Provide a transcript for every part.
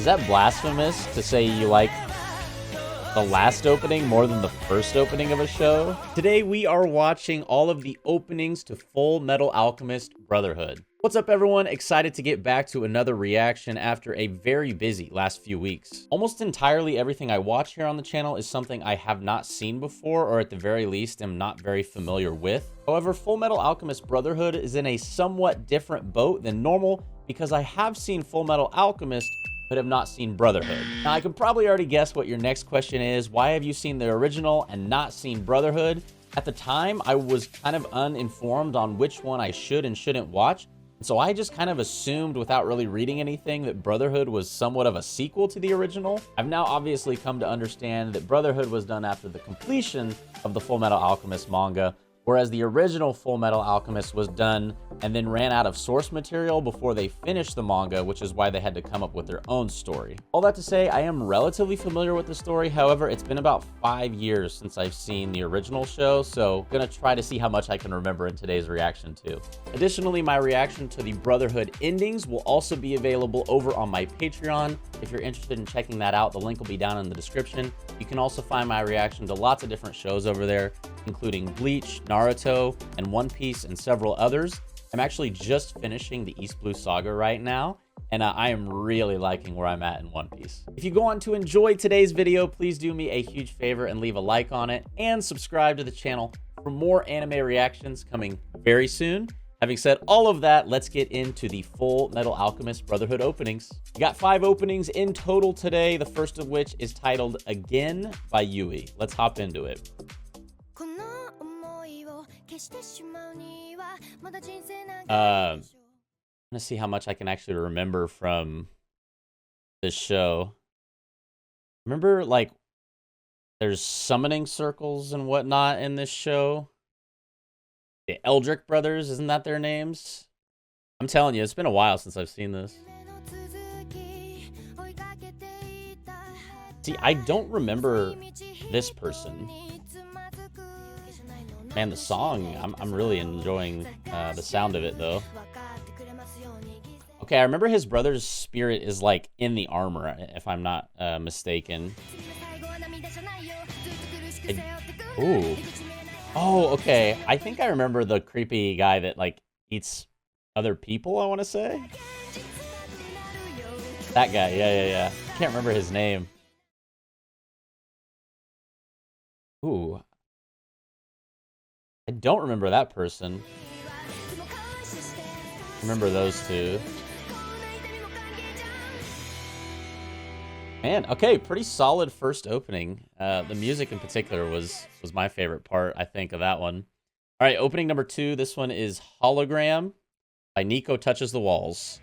that blasphemous to say you like the last opening more than the first opening of a show? Today we are watching all of the openings to Full Metal Alchemist Brotherhood. What's up everyone? Excited to get back to another reaction after a very busy last few weeks. Almost entirely everything I watch here on the channel is something I have not seen before, or at the very least am not very familiar with. However, Full Metal Alchemist Brotherhood is in a somewhat different boat than normal because I have seen Full Metal Alchemist but have not seen Brotherhood. Now, I could probably already guess what your next question is. Why have you seen the original and not seen Brotherhood? At the time, I was kind of uninformed on which one I should and shouldn't watch. So I just kind of assumed without really reading anything that Brotherhood was somewhat of a sequel to the original. I've now obviously come to understand that Brotherhood was done after the completion of the Full Metal Alchemist manga, whereas the original Full Metal Alchemist was done and then ran out of source material before they finished the manga, which is why they had to come up with their own story. All that to say, I am relatively familiar with the story. However, it's been about 5 years since I've seen the original show, so gonna try to see how much I can remember in today's reaction too. Additionally, my reaction to the Brotherhood endings will also be available over on my Patreon. If you're interested in checking that out, the link will be down in the description. You can also find my reaction to lots of different shows over there, including Bleach, Naruto, and One Piece, and several others. I'm actually just finishing the East Blue Saga right now, and I am really liking where I'm at in One Piece. If you go on to enjoy today's video, please do me a huge favor and leave a like on it, and subscribe to the channel for more anime reactions coming very soon. Having said all of that, let's get into the Full Metal Alchemist Brotherhood openings. We got 5 openings in total today, the first of which is titled Again by Yui. Let's hop into it. I'm gonna see how much I can actually remember from this show. Remember, like, there's summoning circles and whatnot in this show. The Eldrick brothers, isn't that their names? I'm telling you, it's been a while since I've seen this. See, I don't remember this person. Man, the song, I'm really enjoying the sound of it, though. Okay, I remember his brother's spirit is, like, in the armor, if I'm not mistaken. Ooh. Oh, okay. I think I remember the creepy guy that, like, eats other people, I want to say. That guy, yeah. Can't remember his name. Ooh. I don't remember that person. I remember those two. Man, okay, pretty solid first opening. The music in particular was my favorite part, I think, of that one. All right, opening number 2. This one is Hologram by Nico Touches the Walls.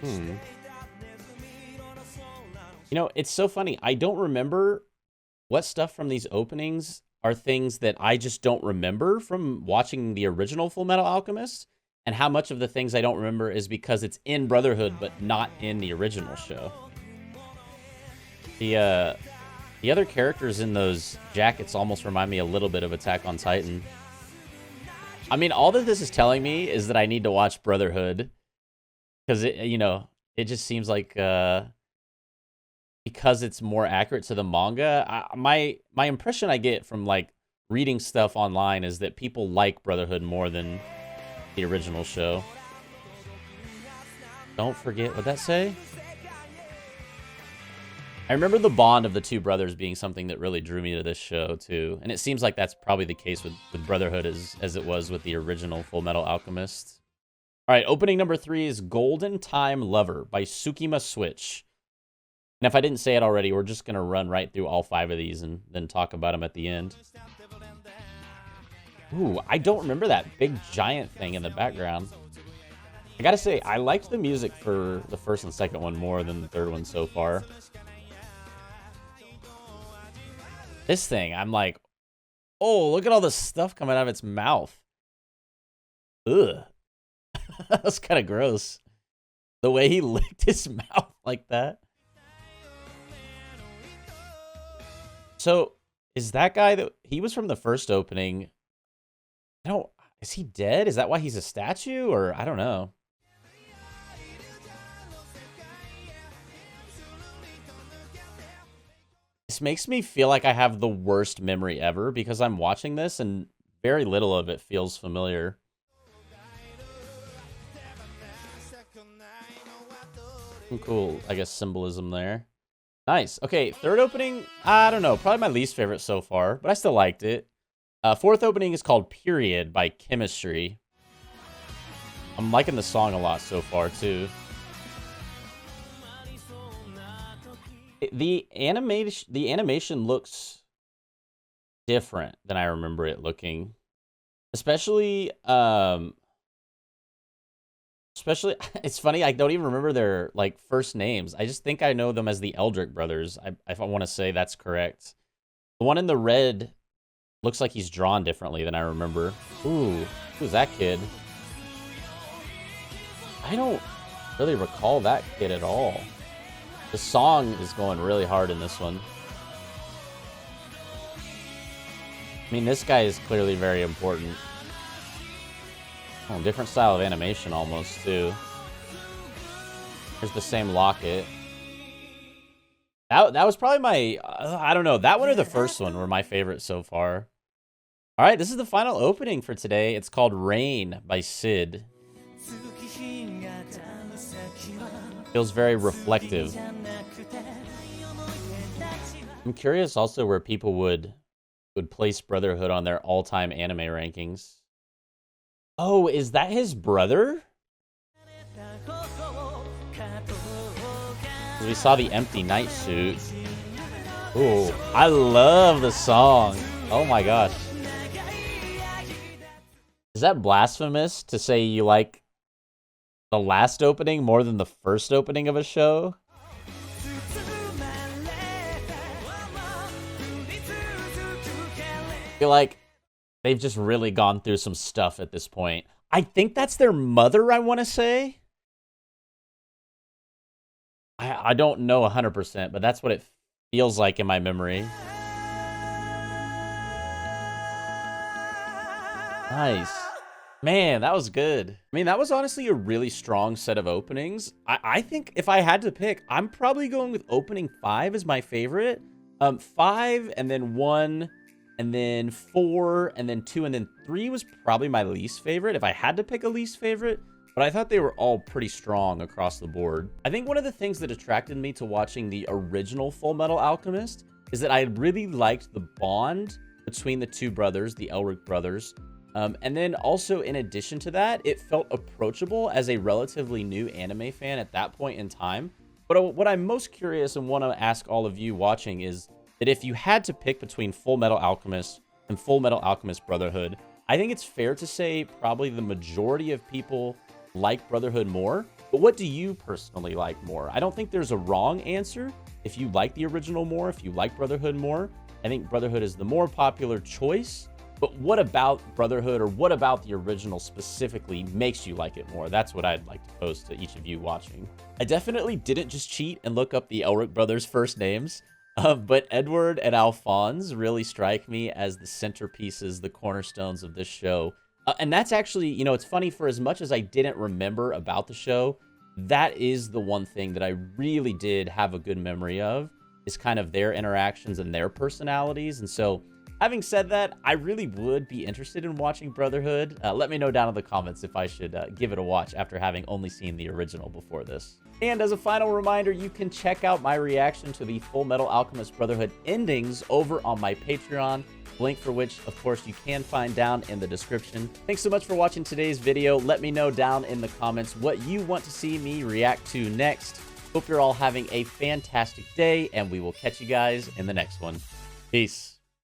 You know, it's so funny. I don't remember what stuff from these openings are things that I just don't remember from watching the original Full Metal Alchemist, and how much of the things I don't remember is because it's in Brotherhood but not in the original show. The other characters in those jackets almost remind me a little bit of Attack on Titan. I mean, all that this is telling me is that I need to watch Brotherhood, because it just seems like because it's more accurate to the manga. My impression I get from, like, reading stuff online is that people like Brotherhood more than the original show. Don't forget, what'd that say? I remember the bond of the two brothers being something that really drew me to this show too, and it seems like that's probably the case with Brotherhood as it was with the original Full Metal Alchemist. All right, opening number 3 is Golden Time Lover by Tsukima Switch. And if I didn't say it already, we're just gonna run right through all 5 of these and then talk about them at the end. Ooh, I don't remember that big giant thing in the background. I gotta say, I liked the music for the first and second one more than the third one so far. This thing, I'm like, oh, look at all the stuff coming out of its mouth. Ugh. That's kind of gross. The way he licked his mouth like that. So, is that guy that he was from the first opening? Is he dead? Is that why he's a statue? Or I don't know. This makes me feel like I have the worst memory ever because I'm watching this and very little of it feels familiar. Some cool, I guess, symbolism there. Nice. Okay, third opening, I don't know, probably my least favorite so far, but I still liked it. Fourth opening is called Period by Chemistry. I'm liking the song a lot so far, too. The animation looks different than I remember it looking. Especially, it's funny, I don't even remember their, like, first names. I just think I know them as the Eldrick brothers, if I want to say that's correct. The one in the red looks like he's drawn differently than I remember. Ooh, who's that kid? I don't really recall that kid at all. The song is going really hard in this one. I mean, this guy is clearly very important. Oh, different style of animation almost, too. There's the same locket. That was probably my... I don't know. That one or the first one were my favorite so far. All right, this is the final opening for today. It's called Rain by Sid. Feels very reflective. I'm curious also where people would place Brotherhood on their all-time anime rankings. Oh, is that his brother? We saw the empty night suit. Ooh, I love the song. Oh my gosh. Is that blasphemous to say you like the last opening more than the first opening of a show? I feel like they've just really gone through some stuff at this point. I think that's their mother, I want to say. I don't know 100%, but that's what it feels like in my memory. Nice. Man, that was good. I mean, that was honestly a really strong set of openings. I think if I had to pick, I'm probably going with opening 5 as my favorite. 5, and then 1, and then 4, and then 2, and then 3 was probably my least favorite if I had to pick a least favorite. But I thought they were all pretty strong across the board. I think one of the things that attracted me to watching the original Full Metal Alchemist is that I really liked the bond between the two brothers, the Elric brothers. And then also, in addition to that, it felt approachable as a relatively new anime fan at that point in time. But what I'm most curious and want to ask all of you watching is that if you had to pick between Full Metal Alchemist and Full Metal Alchemist Brotherhood, I think it's fair to say probably the majority of people like Brotherhood more. But what do you personally like more? I don't think there's a wrong answer. If you like the original more, if you like Brotherhood more, I think Brotherhood is the more popular choice. But what about Brotherhood, or what about the original specifically makes you like it more? That's what I'd like to pose to each of you watching. I definitely didn't just cheat and look up the Elric brothers' first names, but Edward and Alphonse really strike me as the centerpieces, the cornerstones of this show. And that's actually, you know, it's funny, for as much as I didn't remember about the show, that is the one thing that I really did have a good memory of, is kind of their interactions and their personalities. And so, having said that, I really would be interested in watching Brotherhood. Let me know down in the comments if I should give it a watch after having only seen the original before this. And as a final reminder, you can check out my reaction to the Full Metal Alchemist Brotherhood endings over on my Patreon, link for which, of course, you can find down in the description. Thanks so much for watching today's video. Let me know down in the comments what you want to see me react to next. Hope you're all having a fantastic day, and we will catch you guys in the next one. Peace.